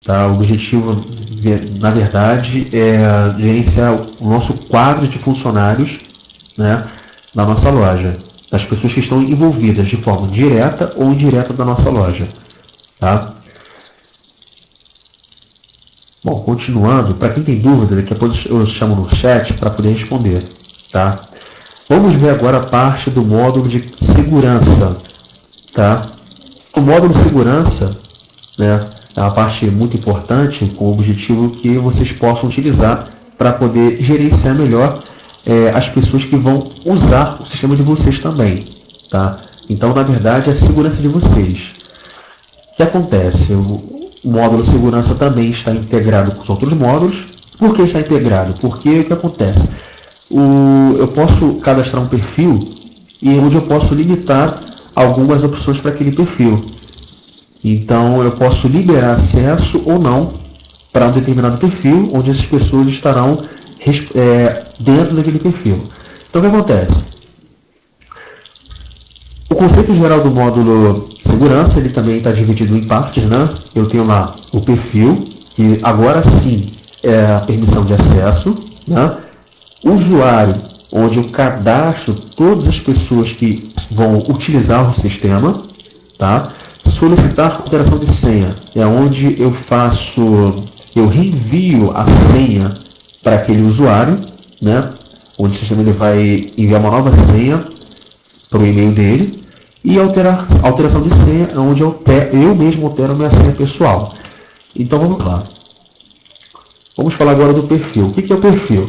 Tá? O objetivo, na verdade, é gerenciar o nosso quadro de funcionários, né, na nossa loja, das pessoas que estão envolvidas de forma direta ou indireta da nossa loja. Tá? Bom, continuando, para quem tem dúvida, daqui a pouco eu chamo no chat para poder responder. Tá? Vamos ver agora a parte do módulo de segurança. Tá? O módulo segurança, né, é uma parte muito importante, com o objetivo que vocês possam utilizar para poder gerenciar melhor as pessoas que vão usar o sistema de vocês também. Tá? Então, na verdade, é a segurança de vocês. O que acontece? O módulo segurança também está integrado com os outros módulos. Por que está integrado? Porque o que acontece? Eu posso cadastrar um perfil e onde eu posso limitar algumas opções para aquele perfil. Então, eu posso liberar acesso ou não para um determinado perfil, onde essas pessoas estarão dentro daquele perfil. Então, o que acontece? O conceito geral do módulo segurança, ele também está dividido em partes, né? Eu tenho lá o perfil, que agora sim é a permissão de acesso, né? O usuário, onde eu cadastro todas as pessoas que vão utilizar o sistema, tá? Solicitar alteração de senha é onde eu reenvio a senha para aquele usuário, né? Onde o sistema ele vai enviar uma nova senha para o e-mail dele. E alteração de senha é onde eu mesmo altero a minha senha pessoal. Então vamos lá. Vamos falar agora do perfil. O que é o perfil?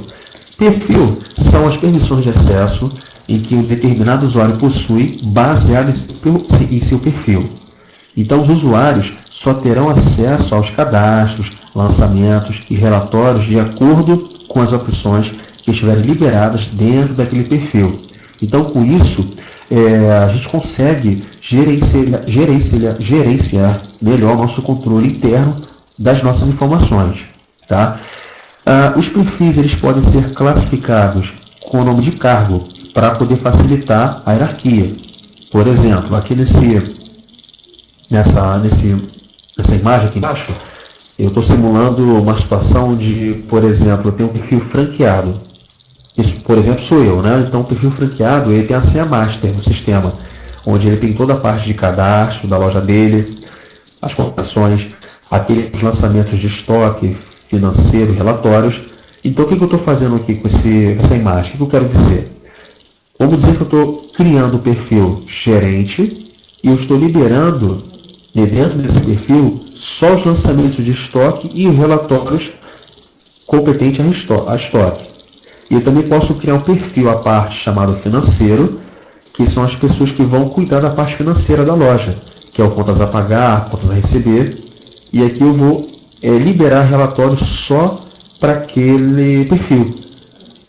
Perfil são as permissões de acesso em que um determinado usuário possui baseado em seu perfil. Então, os usuários só terão acesso aos cadastros, lançamentos e relatórios de acordo com as opções que estiverem liberadas dentro daquele perfil. Então, com isso, a gente consegue gerenciar melhor o nosso controle interno das nossas informações. Tá? Os perfis eles podem ser classificados com o nome de cargo para poder facilitar a hierarquia. Por exemplo, aqui nessa imagem aqui embaixo, eu estou simulando uma situação de, por exemplo, eu tenho um perfil franqueado. Isso, por exemplo, sou eu, né? Então, o perfil franqueado, ele tem a senha master no sistema, onde ele tem toda a parte de cadastro da loja dele, as contratações, aqueles lançamentos de estoque, financeiro, relatórios. Então, o que eu estou fazendo aqui com essa imagem? O que eu quero dizer? Vamos dizer que eu estou criando o perfil gerente e eu estou liberando, dentro desse perfil, só os lançamentos de estoque e os relatórios competentes a estoque. E eu também posso criar um perfil à parte chamado financeiro, que são as pessoas que vão cuidar da parte financeira da loja, que é o contas a pagar, contas a receber. E aqui eu vou liberar relatórios só para aquele perfil.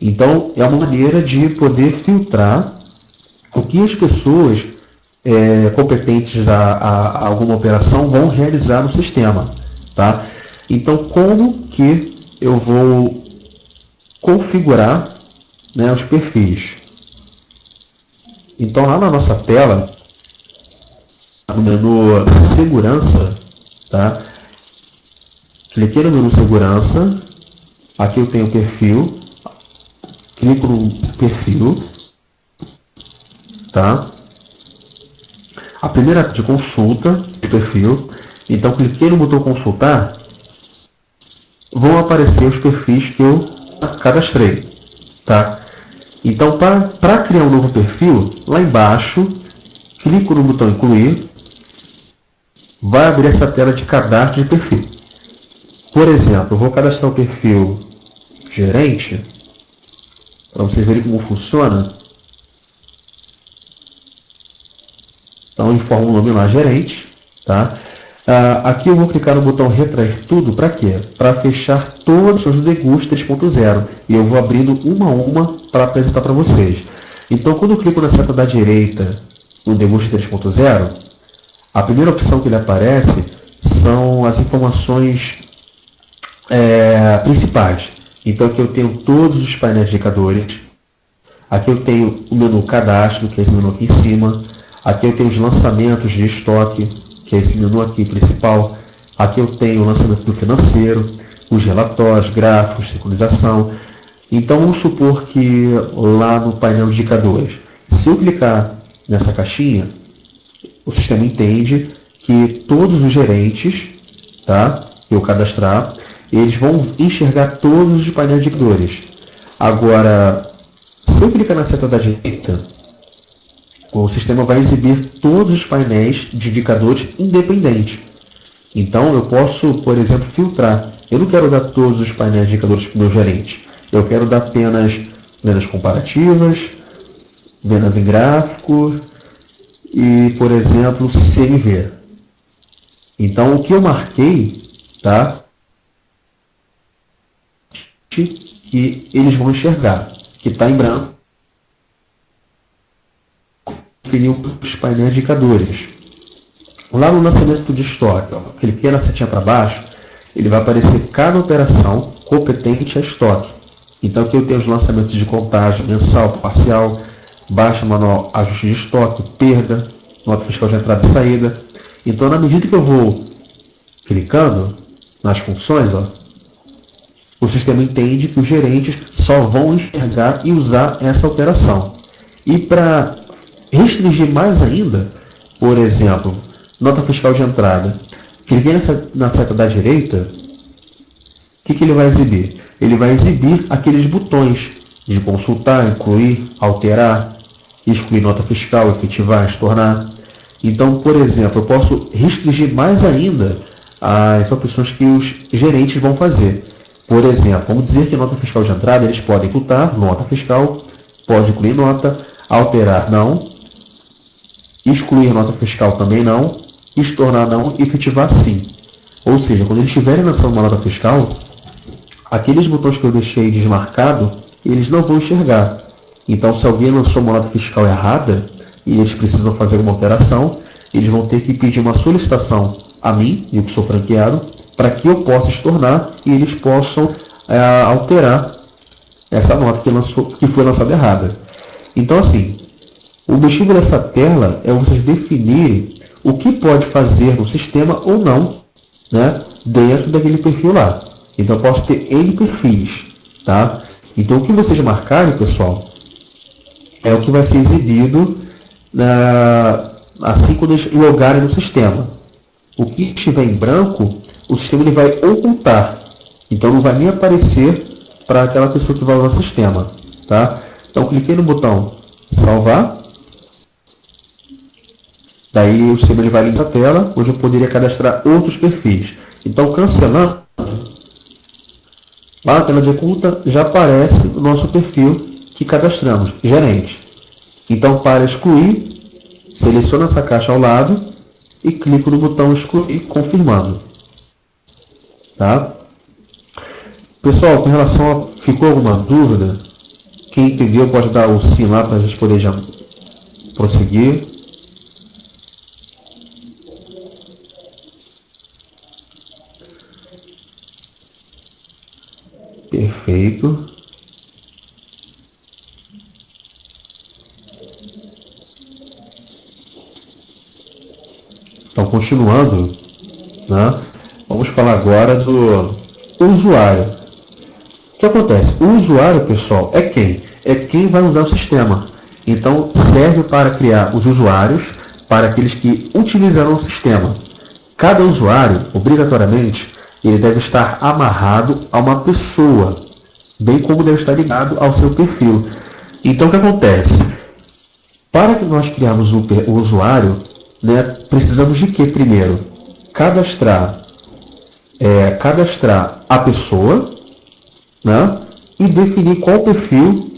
Então, é uma maneira de poder filtrar o que as pessoas competentes a alguma operação vão realizar no sistema. Tá? Então, como que eu vou configurar, né, os perfis? Então, lá na nossa tela, no menu segurança, tá? Cliquei no menu segurança, aqui eu tenho o perfil, clico no perfil, tá? A primeira de consulta do perfil, então cliquei no botão consultar, vão aparecer os perfis que eu cadastrei, tá? Então, para criar um novo perfil, lá embaixo, clico no botão incluir, vai abrir essa tela de cadastro de perfil. Por exemplo, eu vou cadastrar o perfil gerente, para vocês verem como funciona. Então, informo o nome lá, gerente, tá? Aqui eu vou clicar no botão retrair tudo, para quê? Para fechar todos os Deguste 3.0, e eu vou abrindo uma a uma para apresentar para vocês. Então, quando eu clico na seta da direita no Deguste 3.0, a primeira opção que ele aparece são as informações principais. Então, aqui eu tenho todos os painéis de indicadores, aqui eu tenho o menu cadastro, que é esse menu aqui em cima, aqui eu tenho os lançamentos de estoque, que é esse menu aqui principal. Aqui eu tenho o lançamento do financeiro, os relatórios, gráficos, sincronização. Então vamos supor que lá no painel de indicadores, se eu clicar nessa caixinha, o sistema entende que todos os gerentes, tá, que eu cadastrar, eles vão enxergar todos os painéis de indicadores. Agora, se eu clicar na seta da direita, o sistema vai exibir todos os painéis de indicadores independentes. Então, eu posso, por exemplo, filtrar. Eu não quero dar todos os painéis de indicadores para o meu gerente. Eu quero dar apenas vendas comparativas, vendas em gráfico e, por exemplo, CMV. Então, o que eu marquei, tá? Que eles vão enxergar, que está em branco, definiu os painéis de indicadores. Lá no lançamento de estoque, ó, cliquei na setinha para baixo, ele vai aparecer cada operação competente a estoque. Então aqui eu tenho os lançamentos de contagem mensal, parcial, baixa manual, ajuste de estoque, perda, nota fiscal de entrada e saída. Então na medida que eu vou clicando nas funções, ó, o sistema entende que os gerentes só vão enxergar e usar essa operação. E para restringir mais ainda, por exemplo, nota fiscal de entrada, cliquei na seta da direita, o que ele vai exibir? Ele vai exibir aqueles botões de consultar, incluir, alterar, excluir nota fiscal, efetivar, estornar. Então, por exemplo, eu posso restringir mais ainda as opções que os gerentes vão fazer. Por exemplo, vamos dizer que nota fiscal de entrada, eles podem imputar nota fiscal, pode incluir nota, alterar não, excluir nota fiscal também não, estornar não e efetivar sim. Ou seja, quando eles estiverem lançando uma nota fiscal, aqueles botões que eu deixei desmarcado, eles não vão enxergar. Então, se alguém lançou uma nota fiscal errada e eles precisam fazer alguma alteração, eles vão ter que pedir uma solicitação a mim, eu que sou franqueado, para que eu possa estornar e eles possam alterar essa nota que foi lançada errada. Então, assim, o objetivo dessa tela é vocês definirem o que pode fazer no sistema ou não, né, dentro daquele perfil lá. Então, eu posso ter N perfis, tá? Então, o que vocês marcarem, pessoal, é o que vai ser exibido assim quando eles logarem no sistema. O que estiver em branco, o sistema ele vai ocultar. Então, não vai nem aparecer para aquela pessoa que vai usar o sistema, tá? Então, cliquei no botão salvar. Daí o sistema ele vai limpar a tela, onde eu poderia cadastrar outros perfis. Então, cancelando, lá na tela de oculta já aparece o nosso perfil que cadastramos, gerente. Então, para excluir, seleciono essa caixa ao lado e clico no botão excluir, confirmando. Tá? Pessoal, com relação a... ficou alguma dúvida? Quem entendeu pode dar o sim lá para a gente poder já prosseguir. Perfeito. Então, continuando, né, vamos falar agora do usuário. O que acontece? O usuário, pessoal, é quem? É quem vai usar o sistema. Então, serve para criar os usuários para aqueles que utilizarão o sistema. Cada usuário, obrigatoriamente, ele deve estar amarrado a uma pessoa, bem como deve estar ligado ao seu perfil. Então, o que acontece? Para que nós criarmos o usuário, né, precisamos de quê primeiro? Cadastrar a pessoa, né, e definir qual perfil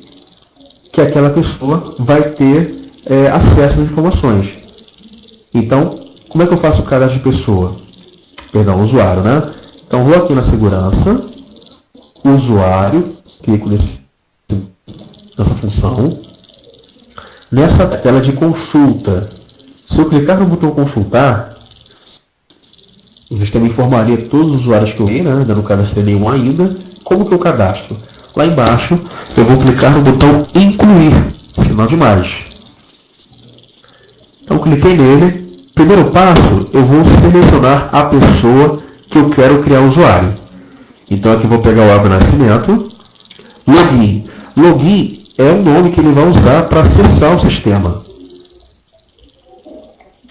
que aquela pessoa vai ter acesso às informações. Então, como é que eu faço o cadastro de pessoa? Perdão, usuário, né? Então, vou aqui na segurança, usuário, clico nessa função. Nessa tela de consulta, se eu clicar no botão consultar, o sistema informaria todos os usuários que eu vi, né? Ainda não cadastrei nenhum ainda. Como que eu cadastro? Lá embaixo, eu vou clicar no botão incluir, sinal de mais. Então, cliquei nele. Primeiro passo, eu vou selecionar a pessoa que eu quero criar o usuário. Então aqui eu vou pegar o Elber Nascimento, login. Login é o nome que ele vai usar para acessar o sistema.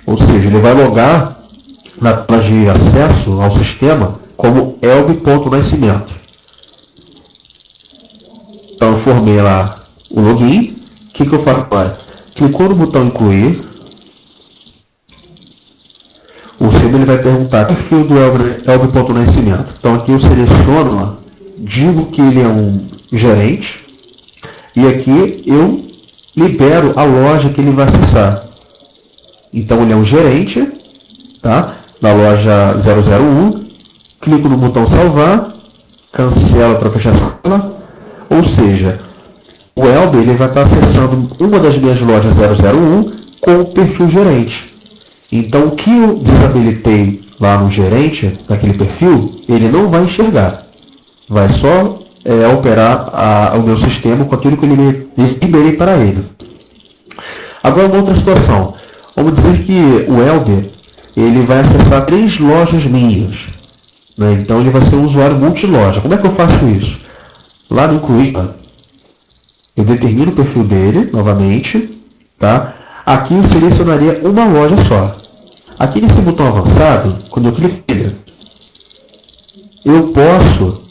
Ou seja, ele vai logar na tela de acesso ao sistema como elb.nascimento. Então eu formei lá o login. O que eu faço agora? Clicou no botão incluir. O sistema ele vai perguntar o perfil do elb.nascimento. Então aqui eu seleciono, digo que ele é um gerente. E aqui eu libero a loja que ele vai acessar. Então ele é um gerente, tá? Da loja 001. Clico no botão salvar, cancela para fechar a sala. Ou seja, o Elber ele vai estar acessando uma das minhas lojas 001 com o perfil gerente. Então o que eu desabilitei lá no gerente, naquele perfil, ele não vai enxergar. Vai só operar o meu sistema com aquilo que eu liberei para ele. Agora uma outra situação. Vamos dizer que o Elber ele vai acessar 3 lojas minhas. Né? Então ele vai ser um usuário multiloja. Como é que eu faço isso? Lá no incluir, eu determino o perfil dele novamente. Tá? Aqui eu selecionaria uma loja só. Aqui nesse botão avançado, quando eu clico nele, eu posso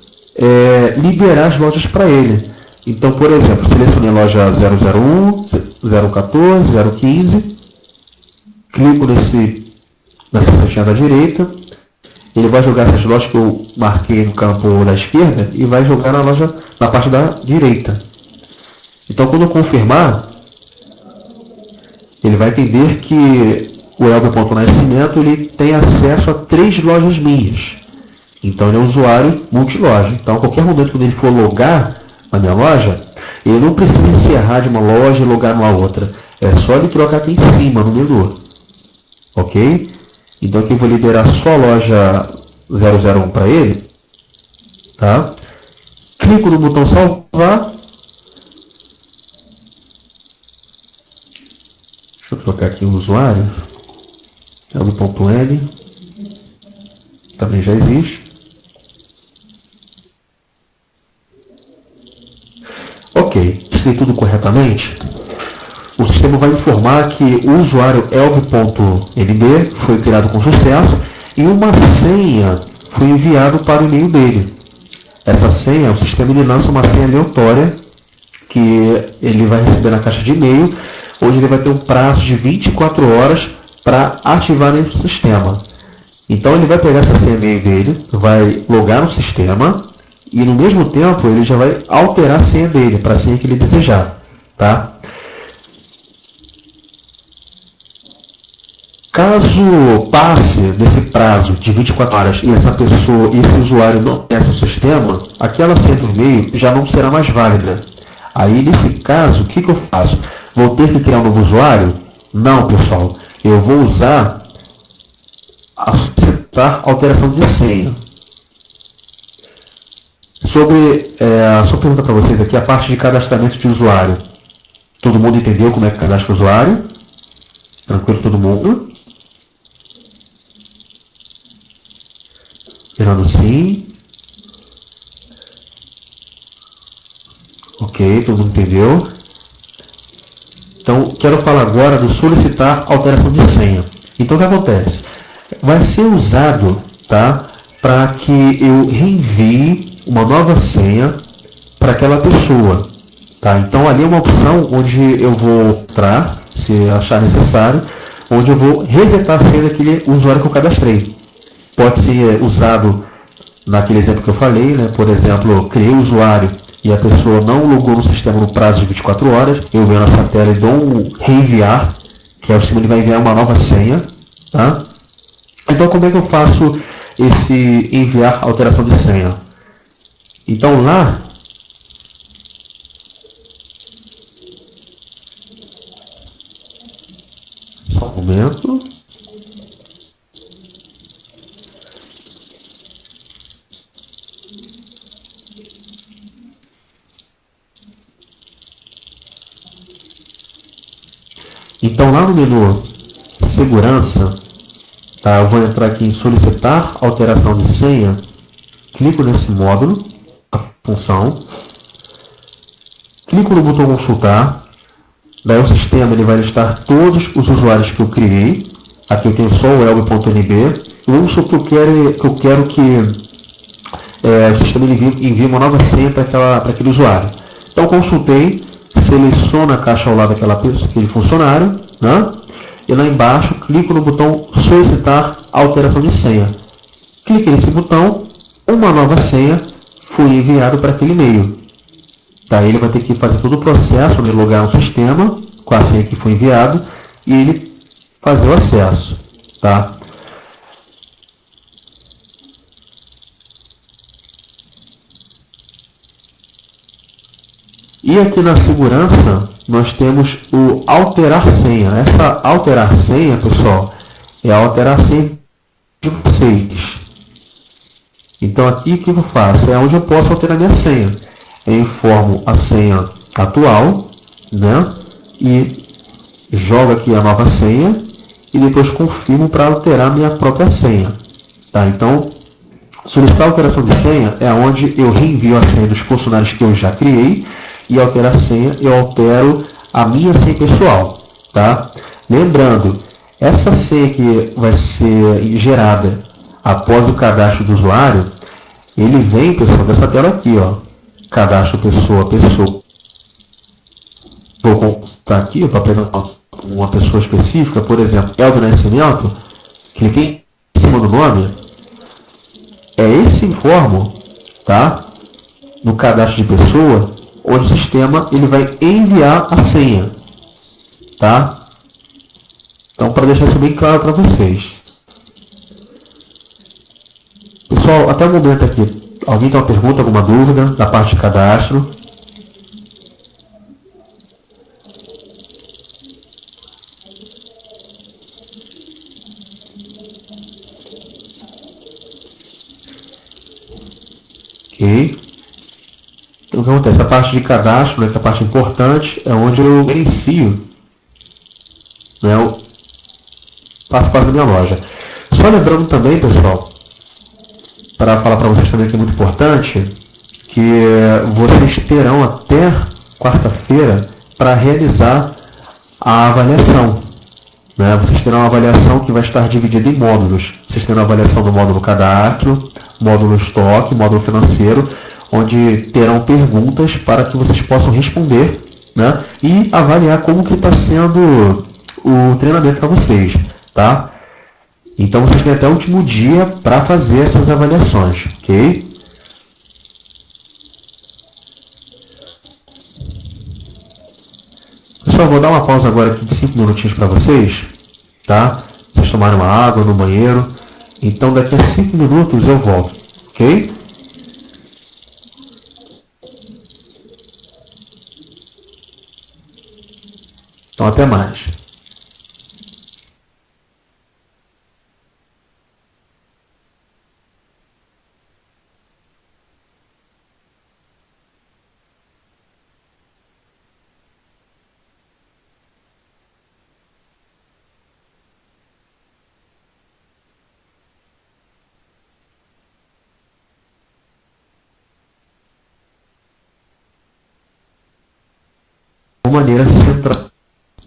liberar as lojas para ele. Então, por exemplo, selecionei a loja 001, 014, 015, clico nessa setinha da direita, ele vai jogar essas lojas que eu marquei no campo da esquerda e vai jogar na parte da direita. Então, quando eu confirmar, ele vai entender que o elber.nascimento ele tem acesso a 3 lojas minhas. Então ele é um usuário multiloja. Então a qualquer momento quando ele for logar na minha loja, ele não precisa encerrar de uma loja e logar numa outra. É só ele trocar aqui em cima no menu. Ok? Então aqui eu vou liberar só a loja 001 para ele. Tá? Clico no botão salvar. Deixa eu trocar aqui o usuário. Elb.n. Também já existe. Ok, se tudo corretamente, o sistema vai informar que o usuário elb.nb foi criado com sucesso e uma senha foi enviada para o e-mail dele. Essa senha, o sistema ele lança uma senha aleatória que ele vai receber na caixa de e-mail, onde ele vai ter um prazo de 24 horas para ativar no sistema. Então ele vai pegar essa senha e-mail dele, vai logar no sistema e no mesmo tempo ele já vai alterar a senha dele para a senha que ele desejar, tá? Caso passe desse prazo de 24 horas e esse usuário não acesse o sistema, aquela senha do e-mail já não será mais válida. Aí nesse caso, o que eu faço? Vou ter que criar um novo usuário? Não, pessoal. Eu vou usar aceitar alteração de senha. Só perguntar para vocês aqui a parte de cadastramento de usuário. Todo mundo entendeu como é que cadastra o usuário? Tranquilo todo mundo? Fernando, sim. Ok, todo mundo entendeu. Então, quero falar agora do solicitar alteração de senha. Então, o que acontece? Vai ser usado, tá, para que eu reenvie uma nova senha para aquela pessoa. Tá? Então, ali é uma opção onde eu vou entrar, se achar necessário, onde eu vou resetar a senha daquele usuário que eu cadastrei. Pode ser usado naquele exemplo que eu falei, né? Por exemplo, eu criei o usuário e a pessoa não logou no sistema no prazo de 24 horas, eu venho nessa tela e dou um reenviar, que é o sistema que vai enviar uma nova senha. Tá? Então, como é que eu faço esse enviar alteração de senha? Então, lá, só um momento. Então, lá no menu Segurança, Tá, eu vou entrar aqui em solicitar alteração de senha, clico nesse módulo, a função, clico no botão consultar, daí o sistema ele vai listar todos os usuários que eu criei. Aqui eu tenho só o elb.nb. Vamos supor que eu quero que o sistema envie uma nova senha para aquele usuário. Então consultei, seleciono a caixa ao lado daquele funcionário, né? E lá embaixo clico no botão solicitar alteração de senha. Cliquei nesse botão, uma nova senha foi enviada para aquele e-mail. Tá, ele vai ter que fazer todo o processo de logar no sistema com a senha que foi enviada e ele fazer o acesso. Tá? E aqui na segurança, nós temos o alterar senha. Essa alterar senha, pessoal, é a alterar senha de vocês. Então aqui o que eu faço? É onde eu posso alterar minha senha. Eu informo a senha atual, né? E jogo aqui a nova senha e depois confirmo para alterar minha própria senha. Tá? Então, solicitar alteração de senha é onde eu reenvio a senha dos funcionários que eu já criei. E alterar a senha, eu altero a minha senha pessoal, tá? Lembrando, essa senha que vai ser gerada após o cadastro do usuário, ele vem, pessoal, dessa tela aqui, ó, cadastro pessoa. Vou contar aqui para pegar uma pessoa específica, por exemplo, Elvio Nascimento, cliquei em cima do nome, é esse informo, tá? No cadastro de pessoa, onde o sistema ele vai enviar a senha, tá? Então, para deixar isso bem claro para vocês. Pessoal, até o momento aqui, alguém tem uma pergunta, alguma dúvida da parte de cadastro? Ok. Então, o que acontece? A parte de cadastro, né, que é a parte importante, é onde eu inicio, né, o passo a passo da minha loja. Só lembrando também, pessoal, para falar para vocês também que é muito importante, que vocês terão até quarta-feira para realizar a avaliação. Né? Vocês terão uma avaliação que vai estar dividida em módulos. Vocês terão a avaliação do módulo cadastro, módulo estoque, módulo financeiro, onde terão perguntas para que vocês possam responder, né? E avaliar como que está sendo o treinamento para vocês, tá? Então vocês têm até o último dia para fazer essas avaliações, ok? Pessoal, vou dar uma pausa agora aqui de 5 minutinhos para vocês, tá? Vocês tomarem uma água no banheiro. Então daqui a 5 minutos eu volto, ok? Então, até mais. De maneira central.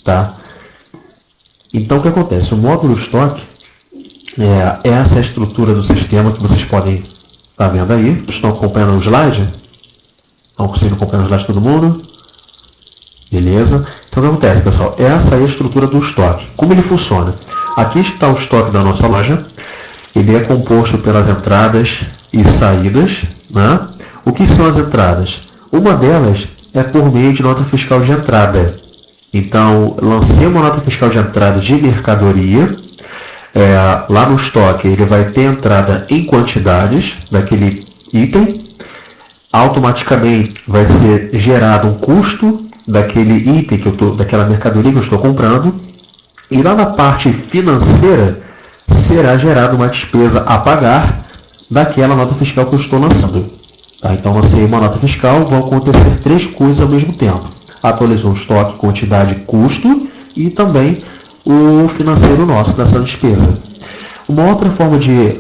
Tá? Então o que acontece? O módulo estoque é essa estrutura do sistema que vocês podem estar vendo aí. Estão acompanhando o slide? Estão conseguindo acompanhar o slide todo mundo? Beleza? Então o que acontece, pessoal? Essa é a estrutura do estoque. Como ele funciona? Aqui está o estoque da nossa loja. Ele é composto pelas entradas e saídas. Né? O que são as entradas? Uma delas é por meio de nota fiscal de entrada. Então, lancei uma nota fiscal de entrada de mercadoria. Lá no estoque, ele vai ter entrada em quantidades daquele item. Automaticamente vai ser gerado um custo daquele item, daquela mercadoria que eu estou comprando. E lá na parte financeira, será gerada uma despesa a pagar daquela nota fiscal que eu estou lançando. Tá? Então, lancei uma nota fiscal, vão acontecer 3 coisas ao mesmo tempo. Atualizou o estoque, quantidade, custo e também o financeiro nosso dessa despesa. Uma outra forma de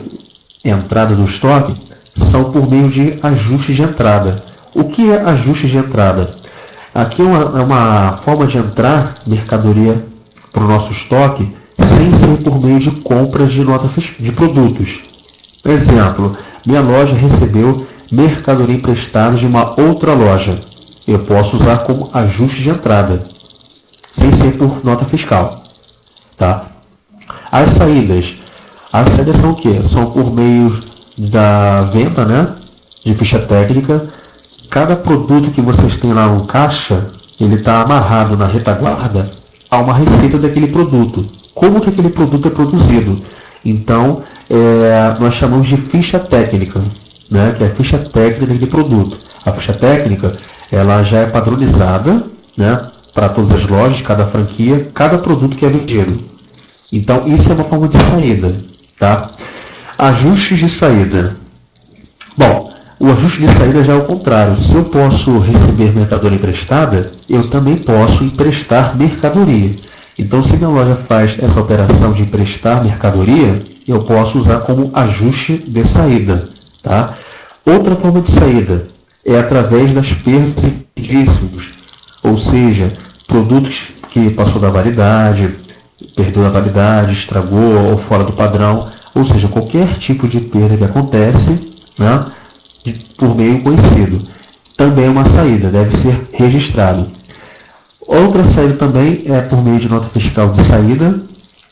entrada do estoque são por meio de ajustes de entrada. O que é ajuste de entrada? Aqui é uma forma de entrar mercadoria para o nosso estoque sem ser por meio de compras de notas de produtos. Exemplo, minha loja recebeu mercadoria emprestada de uma outra loja. Eu posso usar como ajuste de entrada, sem ser por nota fiscal. Tá? As saídas são o quê? São por meio da venda, né? De ficha técnica. Cada produto que vocês têm lá no caixa, ele está amarrado na retaguarda a uma receita daquele produto. Como que aquele produto é produzido? Então, nós chamamos de ficha técnica, né? Que é a ficha técnica daquele produto. A ficha técnica, ela já é padronizada, né? Para todas as lojas, cada franquia, cada produto que é vendido. Então, isso é uma forma de saída, tá? Ajustes de saída. Bom, o ajuste de saída já é o contrário. Se eu posso receber mercadoria emprestada, eu também posso emprestar mercadoria. Então, se minha loja faz essa operação de emprestar mercadoria, eu posso usar como ajuste de saída, tá? Outra forma de saída é através das perdas e prejuízos, ou seja, produtos que passou da validade, perdeu a validade, estragou ou fora do padrão, ou seja, qualquer tipo de perda que acontece, né, por meio conhecido. Também é uma saída, deve ser registrado. Outra saída também é por meio de nota fiscal de saída,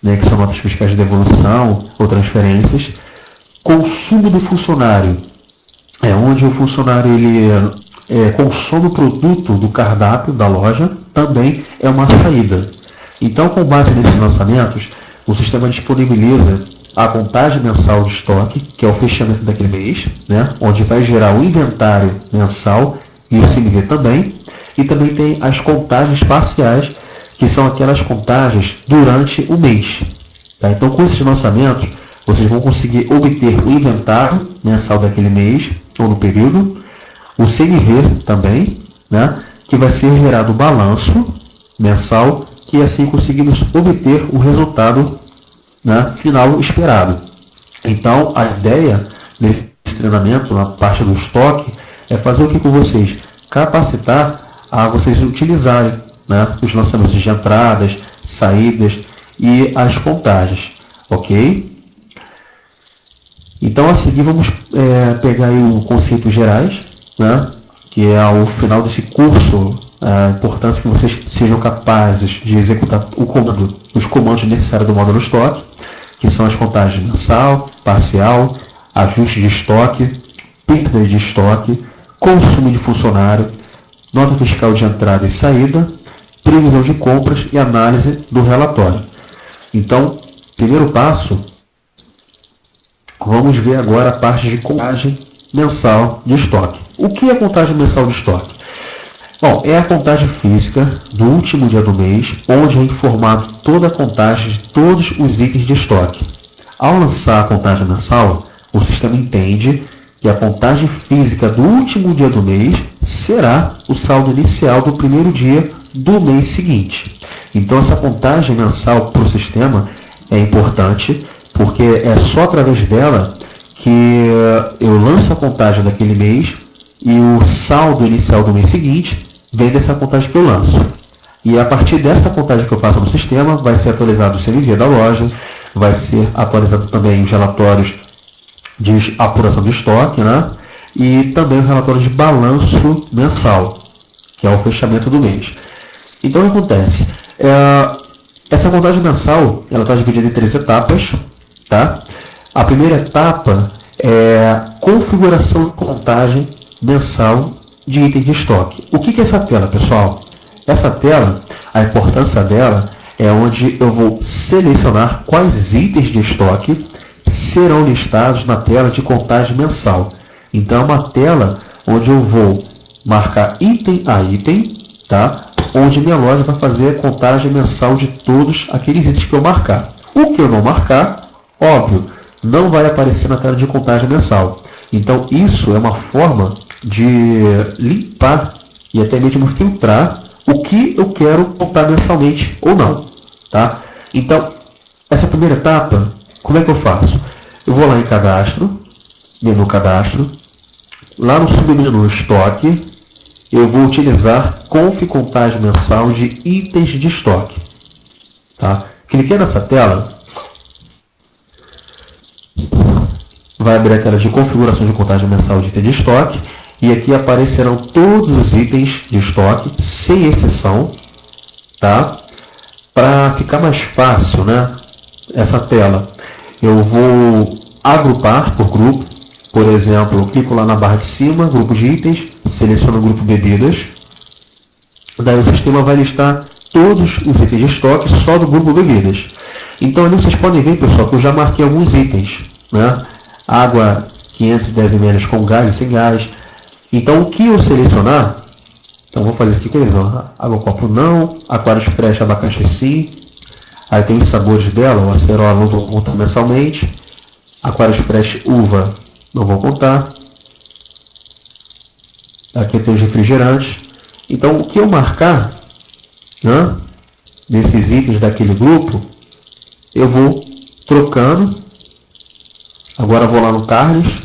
né, que são notas fiscais de devolução ou transferências. Consumo do funcionário, é onde o funcionário ele consome o produto do cardápio da loja, também é uma saída. Então, com base nesses lançamentos, o sistema disponibiliza a contagem mensal de estoque, que é o fechamento daquele mês, né, onde vai gerar o inventário mensal e o CMV também. E também tem as contagens parciais, que são aquelas contagens durante o mês. Tá? Então, com esses lançamentos, vocês vão conseguir obter o inventário mensal daquele mês ou no período, o CMV também, né, que vai ser gerado o balanço mensal, que assim conseguimos obter o resultado, né, final esperado. Então, a ideia desse treinamento, na parte do estoque, é fazer o que com vocês? Capacitar a vocês utilizarem, né, os lançamentos de entradas, saídas e as contagens, ok? Então, a seguir, vamos pegar aí os conceitos gerais, né, que é ao final desse curso, a importância que vocês sejam capazes de executar os comandos necessários do módulo estoque, que são as contagens mensal, parcial, ajuste de estoque, perda de estoque, consumo de funcionário, nota fiscal de entrada e saída, previsão de compras e análise do relatório. Então, primeiro passo, vamos ver agora a parte de contagem mensal de estoque. O que é contagem mensal de estoque? Bom, é a contagem física do último dia do mês, onde é informado toda a contagem de todos os itens de estoque. Ao lançar a contagem mensal, o sistema entende que a contagem física do último dia do mês será o saldo inicial do primeiro dia do mês seguinte. Então, essa contagem mensal para o sistema é importante, porque é só através dela que eu lanço a contagem daquele mês e o saldo inicial do mês seguinte vem dessa contagem que eu lanço. E a partir dessa contagem que eu faço no sistema, vai ser atualizado o CMV da loja, vai ser atualizado também os relatórios de apuração de estoque, né? E também o relatório de balanço mensal, que é o fechamento do mês. Então, o que acontece? Essa contagem mensal ela está dividida em 3 etapas. Tá? A primeira etapa é a configuração de contagem mensal de item de estoque. O que é essa tela, pessoal? Essa tela, a importância dela é onde eu vou selecionar quais itens de estoque serão listados na tela de contagem mensal. Então, é uma tela onde eu vou marcar item a item, tá? Onde minha loja vai fazer a contagem mensal de todos aqueles itens que eu marcar. O que eu não marcar, óbvio, não vai aparecer na tela de contagem mensal. Então, isso é uma forma de limpar e até mesmo filtrar o que eu quero contar mensalmente ou não. Tá? Então, essa primeira etapa Como é que eu faço? Eu vou lá em cadastro, menu cadastro, lá no submenu estoque, eu vou utilizar conf contagem mensal de itens de estoque. Tá? Cliquei nessa tela, vai abrir a tela de configuração de contagem mensal de item de estoque, e aqui aparecerão todos os itens de estoque, sem exceção, tá? Para ficar mais fácil, né, essa tela, eu vou agrupar por grupo. Por exemplo, eu clico lá na barra de cima, grupo de itens, seleciono o grupo bebidas, daí o sistema vai listar todos os itens de estoque só do grupo bebidas. Então ali vocês podem ver, pessoal, que eu já marquei alguns itens, né? Água 510 ml com gás e sem gás. Então o que eu selecionar, então vou fazer aqui, água copo não, Aquarius Fresh abacaxi sim, aí tem os sabores dela, o acerola não vou contar mensalmente, Aquarius Fresh uva não vou contar, aqui tem os refrigerantes. Então o que eu marcar, né, desses itens daquele grupo, eu vou trocando. Agora eu vou lá no carnes,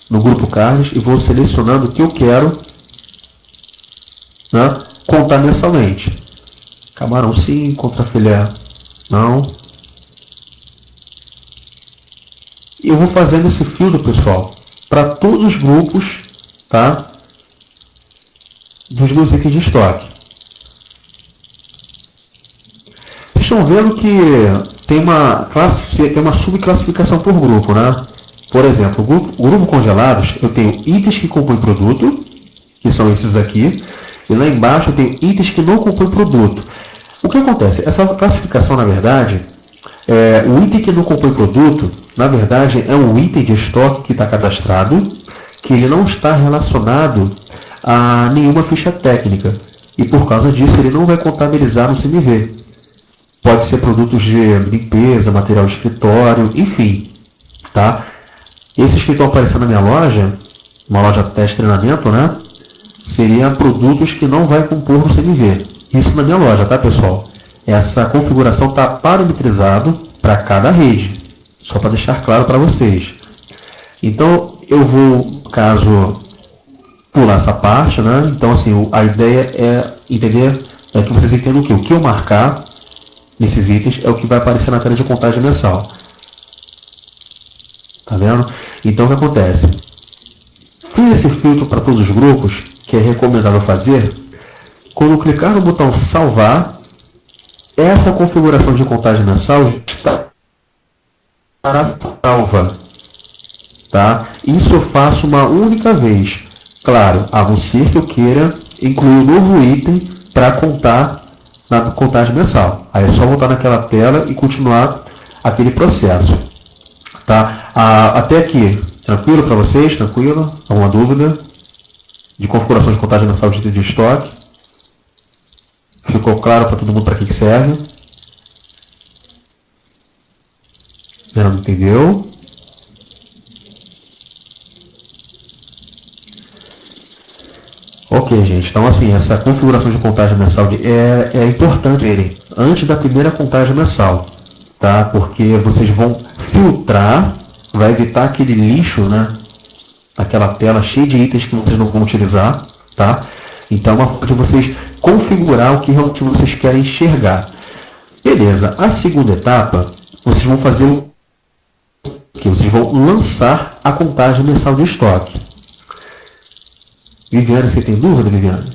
no grupo carnes, e vou selecionando o que eu quero, né, contar mensalmente. Camarão sim, contrafilé não. E eu vou fazendo esse filtro, pessoal, para todos os grupos, tá, dos meus itens de estoque. Vocês estão vendo que tem uma subclassificação por grupo, né? Por exemplo, o grupo congelados, eu tenho itens que compõem produto, que são esses aqui, e lá embaixo eu tenho itens que não compõem produto. O que acontece? Essa classificação, na verdade, o item que não compõe produto, na verdade, é um item de estoque que está cadastrado, que ele não está relacionado a nenhuma ficha técnica, e por causa disso ele não vai contabilizar no CMV. Pode ser produtos de limpeza, material de escritório, enfim, tá? Esses que estão aparecendo na minha loja, uma loja teste treinamento, né? Seriam produtos que não vai compor no CMV. Isso na minha loja, tá, pessoal? Essa configuração está parametrizado para cada rede, só para deixar claro para vocês. Então, eu vou, no caso, pular essa parte, né? Então, assim, a ideia é entender, que vocês entendam que o que eu marcar nesses itens é o que vai aparecer na tela de contagem mensal. Tá vendo? Então o que acontece? Fiz esse filtro para todos os grupos, que é recomendável fazer. Quando eu clicar no botão salvar, essa configuração de contagem mensal estará salva. Tá? Isso eu faço uma única vez. Claro, a não ser que eu queira incluir um novo item para contar na contagem mensal. Aí é só voltar naquela tela e continuar aquele processo. Tá? Até aqui, tranquilo para vocês? Tranquilo? Alguma dúvida? De configuração de contagem mensal de item de estoque? Ficou claro para todo mundo para que serve? Não entendeu? Ok, gente. Então, assim, essa configuração de contagem mensal é importante verem antes da primeira contagem mensal, tá? Porque vocês vão filtrar, vai evitar aquele lixo, né? Aquela tela cheia de itens que vocês não vão utilizar, tá? Então, é uma forma de vocês configurar o que realmente vocês querem enxergar. Beleza. A segunda etapa, vocês vão fazer o que? Vocês vão lançar a contagem mensal de estoque. Viviane, você tem dúvida, Viviane?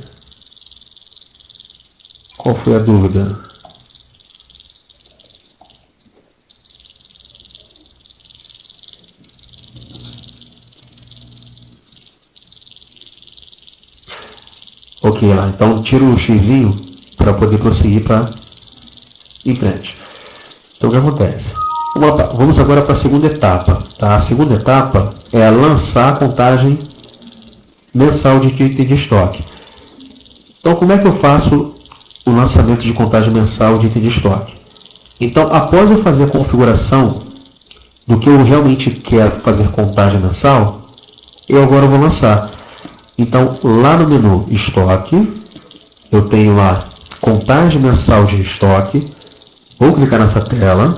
Qual foi a dúvida? Ok, lá. Então tira o xizinho para poder prosseguir para em frente. Então o que acontece? Vamos agora para a segunda etapa. Tá? A segunda etapa é lançar a contagem mensal de item de estoque. Então, como é que eu faço o lançamento de contagem mensal de item de estoque? Então, após eu fazer a configuração do que eu realmente quero fazer contagem mensal, eu agora vou lançar. Então, lá no menu estoque, eu tenho lá contagem mensal de estoque. Vou clicar nessa tela.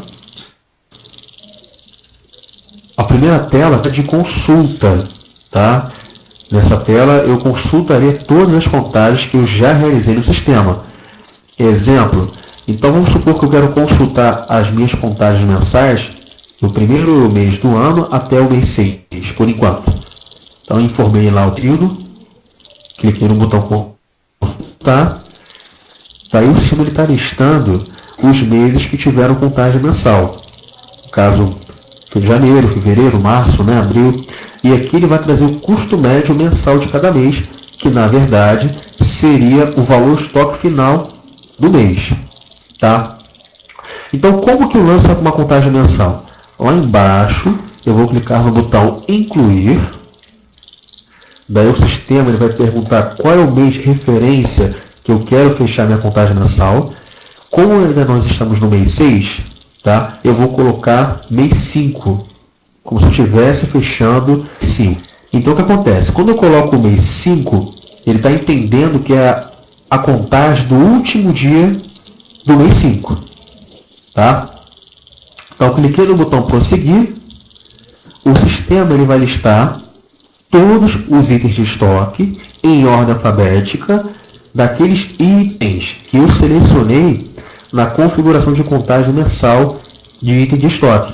A primeira tela é de consulta, tá? Nessa tela eu consultaria todas as contagens que eu já realizei no sistema. Exemplo, então vamos supor que eu quero consultar as minhas contagens mensais do primeiro mês do ano até o mês 6, por enquanto. Então informei lá o período, cliquei no botão consultar, daí o sistema está listando os meses que tiveram contagem mensal. No caso, janeiro, fevereiro, março, né, abril. E aqui ele vai trazer o custo médio mensal de cada mês, que na verdade seria o valor estoque final do mês. Tá? Então, como que eu lanço uma contagem mensal? Lá embaixo, eu vou clicar no botão incluir. Daí o sistema ele vai perguntar qual é o mês de referência que eu quero fechar minha contagem mensal. Como ainda nós estamos no mês 6, tá? Eu vou colocar mês 5, como se eu estivesse fechando 5. Então o que acontece? Quando eu coloco o mês 5, ele está entendendo que é a contagem do último dia do mês 5. Tá? Então cliquei no botão prosseguir, o sistema ele vai listar todos os itens de estoque em ordem alfabética daqueles itens que eu selecionei na configuração de contagem mensal de item de estoque.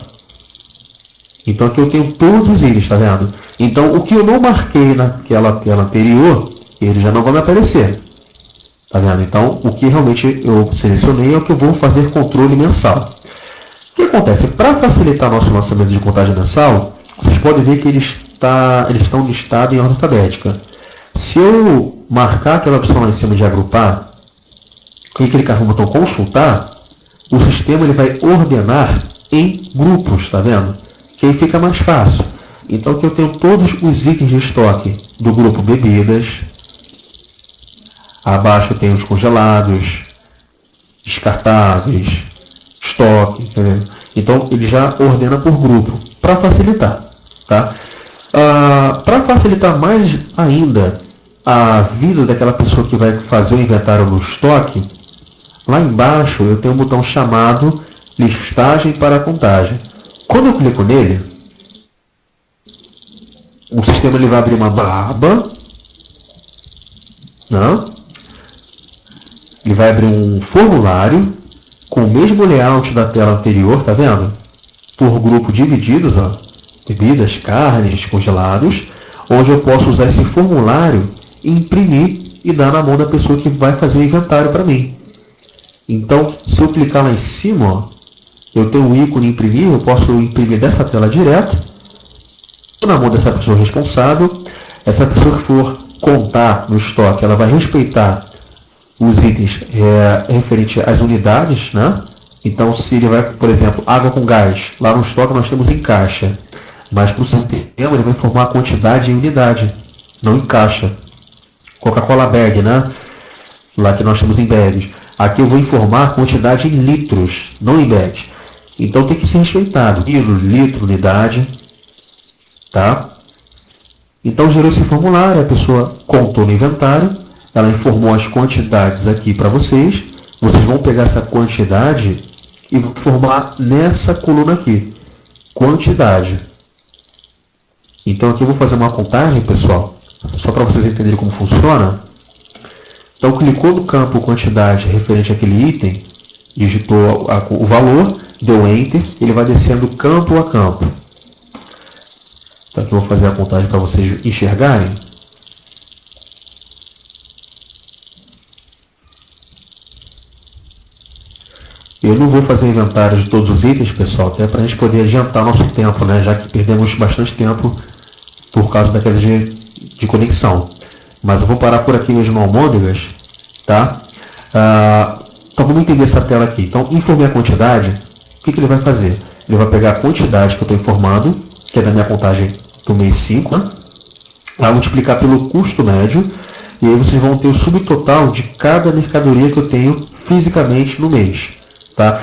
Então aqui eu tenho todos os itens, tá vendo? Então o que eu não marquei naquela tela anterior, ele já não vai me aparecer. Tá vendo? Então o que realmente eu selecionei é o que eu vou fazer controle mensal. O que acontece? Para facilitar nosso lançamento de contagem mensal, vocês podem ver que eles estão listados em ordem alfabética. Se eu marcar aquela opção lá em cima de agrupar, e clicar no botão consultar, o sistema ele vai ordenar em grupos, tá vendo? Que aí fica mais fácil. Então aqui eu tenho todos os itens de estoque do grupo bebidas. Abaixo eu tenho os congelados, descartáveis, estoque, entendeu? Então ele já ordena por grupo, para facilitar. Tá? Para facilitar mais ainda a vida daquela pessoa que vai fazer o inventário no estoque, lá embaixo eu tenho um botão chamado listagem para contagem. Quando eu clico nele, o sistema ele vai abrir uma aba, né? Ele vai abrir um formulário com o mesmo layout da tela anterior, tá vendo? Por grupo divididos, ó, bebidas, carnes, congelados, onde eu posso usar esse formulário, imprimir e dar na mão da pessoa que vai fazer o inventário para mim. Então, se eu clicar lá em cima, ó, eu tenho um ícone imprimir, eu posso imprimir dessa tela direto, na mão dessa pessoa responsável. Essa pessoa que for contar no estoque, ela vai respeitar os itens referente às unidades, né? Então, se ele vai, por exemplo, água com gás, lá no estoque nós temos em caixa, mas para o sistema ele vai informar a quantidade em unidade, não em caixa. Coca-Cola bag, né? Lá que nós temos em bags. Aqui eu vou informar a quantidade em litros, não em bags. Então tem que ser respeitado. Quilo, litro, unidade. Tá? Então gerou esse formulário, a pessoa contou no inventário, ela informou as quantidades aqui para vocês. Vocês vão pegar essa quantidade e vão formar nessa coluna aqui. Quantidade. Então aqui eu vou fazer uma contagem, pessoal, só para vocês entenderem como funciona. Então clicou no campo quantidade referente àquele item, digitou o valor, deu Enter, ele vai descendo campo a campo. Então aqui eu vou fazer a contagem para vocês enxergarem. Eu não vou fazer inventário de todos os itens, pessoal, até para a gente poder adiantar nosso tempo, né? Já que perdemos bastante tempo por causa da queda de conexão. Mas eu vou parar por aqui mesmo no almôndegas, tá? Então vamos entender essa tela aqui. Então, informei a quantidade, o que ele vai fazer? Ele vai pegar a quantidade que eu estou informando, que é da minha contagem do mês 5, né? Vai multiplicar pelo custo médio, e aí vocês vão ter o subtotal de cada mercadoria que eu tenho fisicamente no mês. Tá?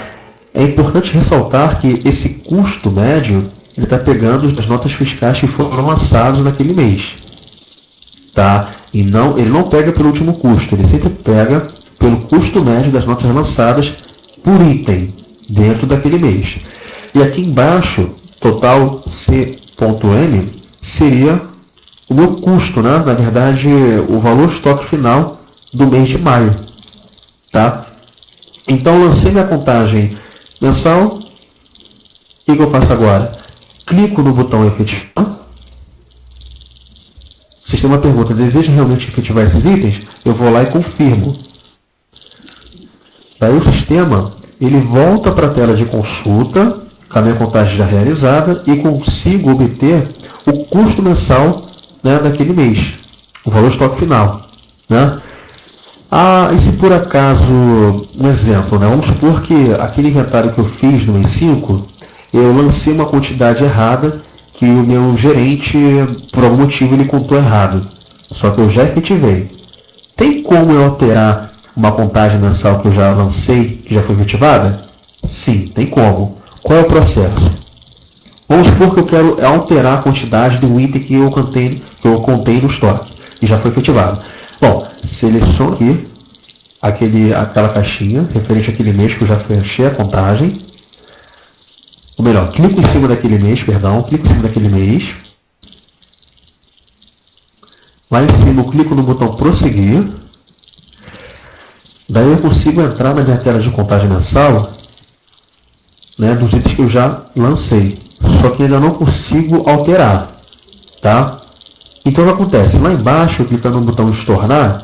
É importante ressaltar que esse custo médio ele está pegando as notas fiscais que foram lançadas naquele mês. Tá? E ele não pega pelo último custo, ele sempre pega pelo custo médio das notas lançadas por item dentro daquele mês. E aqui embaixo total C.M seria o meu custo, né? Na verdade, o valor estoque final do mês de maio, tá? Então, lancei minha contagem mensal. O que eu faço agora? Clico no botão efetivar. O sistema pergunta: deseja realmente efetivar esses itens? Eu vou lá e confirmo. Daí o sistema ele volta para a tela de consulta, com a minha contagem já realizada, e consigo obter o custo mensal, né, daquele mês, o valor estoque final, né? E se por acaso, um exemplo, né, vamos supor que aquele inventário que eu fiz no mês 5, eu lancei uma quantidade errada, que o meu gerente, por algum motivo, ele contou errado, só que eu já efetivei. Tem como eu alterar uma contagem mensal que eu já lancei, que já foi efetivada? Sim, tem como. Qual é o processo? Vamos supor que eu quero alterar a quantidade do item que eu contei no estoque, e já foi efetivado. Bom, seleciono aqui aquela caixinha referente àquele mês que eu já fechei a contagem. Ou melhor, clico em cima daquele mês, clico em cima daquele mês. Lá em cima eu clico no botão prosseguir. Daí eu consigo entrar na minha tela de contagem mensal, né, dos itens que eu já lancei. Só que ainda não consigo alterar, tá? Então o que acontece? Lá embaixo, clicando no botão estornar,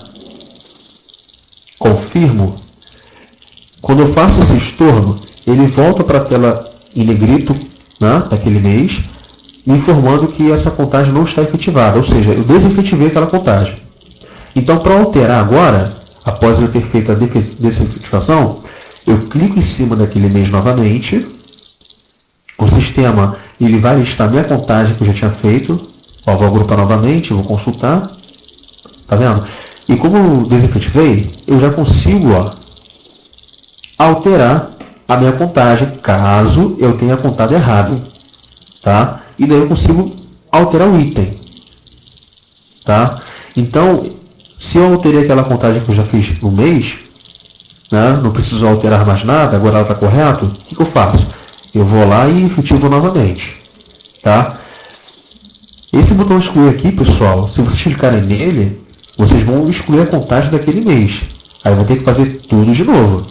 confirmo. Quando eu faço esse estorno, ele volta para a tela em negrito, né, daquele mês, me informando que essa contagem não está efetivada, ou seja, eu desefetivei aquela contagem. Então, para alterar agora, após eu ter feito a desefetivação, eu clico em cima daquele mês novamente. O sistema ele vai listar minha contagem que eu já tinha feito. Ó, vou agrupar novamente, vou consultar. Tá vendo? E como eu desefetivei, eu já consigo, ó, alterar a minha contagem caso eu tenha contado errado. Tá? E daí eu consigo alterar o item. Tá? Então, se eu alterei aquela contagem que eu já fiz no mês, né, não preciso alterar mais nada, agora ela está correta, o que eu faço? Eu vou lá e efetivo novamente. Tá? Esse botão excluir aqui, pessoal, se vocês clicarem nele, vocês vão excluir a contagem daquele mês. Aí eu vou ter que fazer tudo de novo.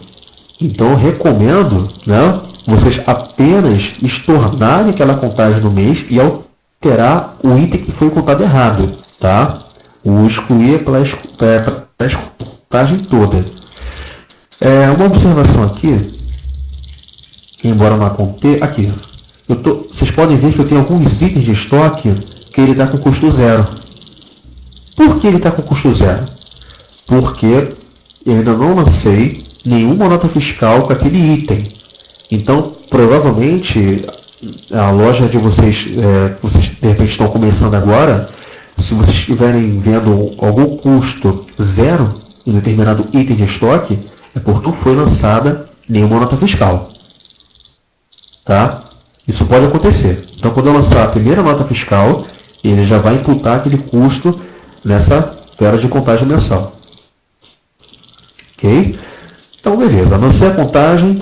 Então eu recomendo, né, vocês apenas estornarem aquela contagem do mês e alterar o item que foi contado errado. Tá? O excluir é para a contagem toda. Uma observação aqui, embora não aconteça, aqui, vocês podem ver que eu tenho alguns itens de estoque que ele está com custo zero. Por que ele está com custo zero? Porque eu ainda não lancei nenhuma nota fiscal com aquele item. Então, provavelmente, a loja de vocês, vocês de repente estão começando agora, se vocês estiverem vendo algum custo zero em determinado item de estoque, é porque não foi lançada nenhuma nota fiscal. Tá? Isso pode acontecer. Então, quando eu lançar a primeira nota fiscal, ele já vai imputar aquele custo nessa tela de contagem mensal. Ok? Então, beleza. Lancei a contagem,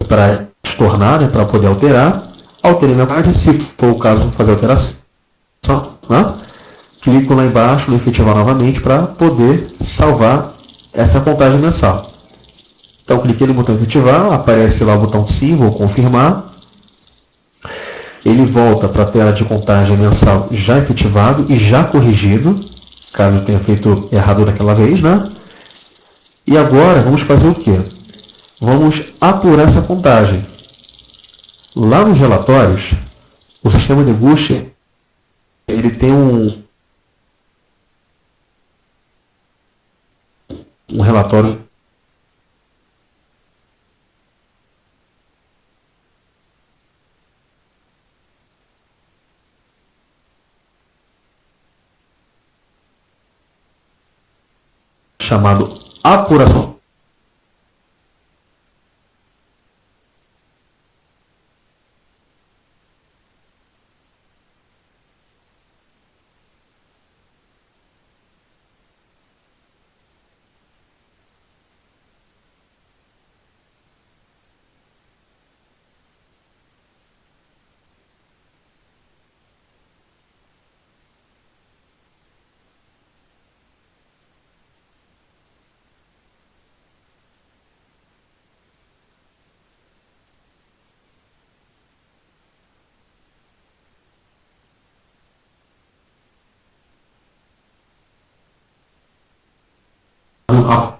para estornar, né, para poder alterar. Alterei minha contagem, se for o caso, fazer alteração. Né? Clico lá embaixo no efetivar novamente para poder salvar essa contagem mensal. Então, cliquei no botão efetivar, aparece lá o botão sim, vou confirmar. Ele volta para a tela de contagem mensal já efetivado e já corrigido, caso eu tenha feito errado daquela vez, né? E agora vamos fazer o quê? Vamos apurar essa contagem. Lá nos relatórios, o sistema de Gucci, ele tem um relatório chamado apuração. a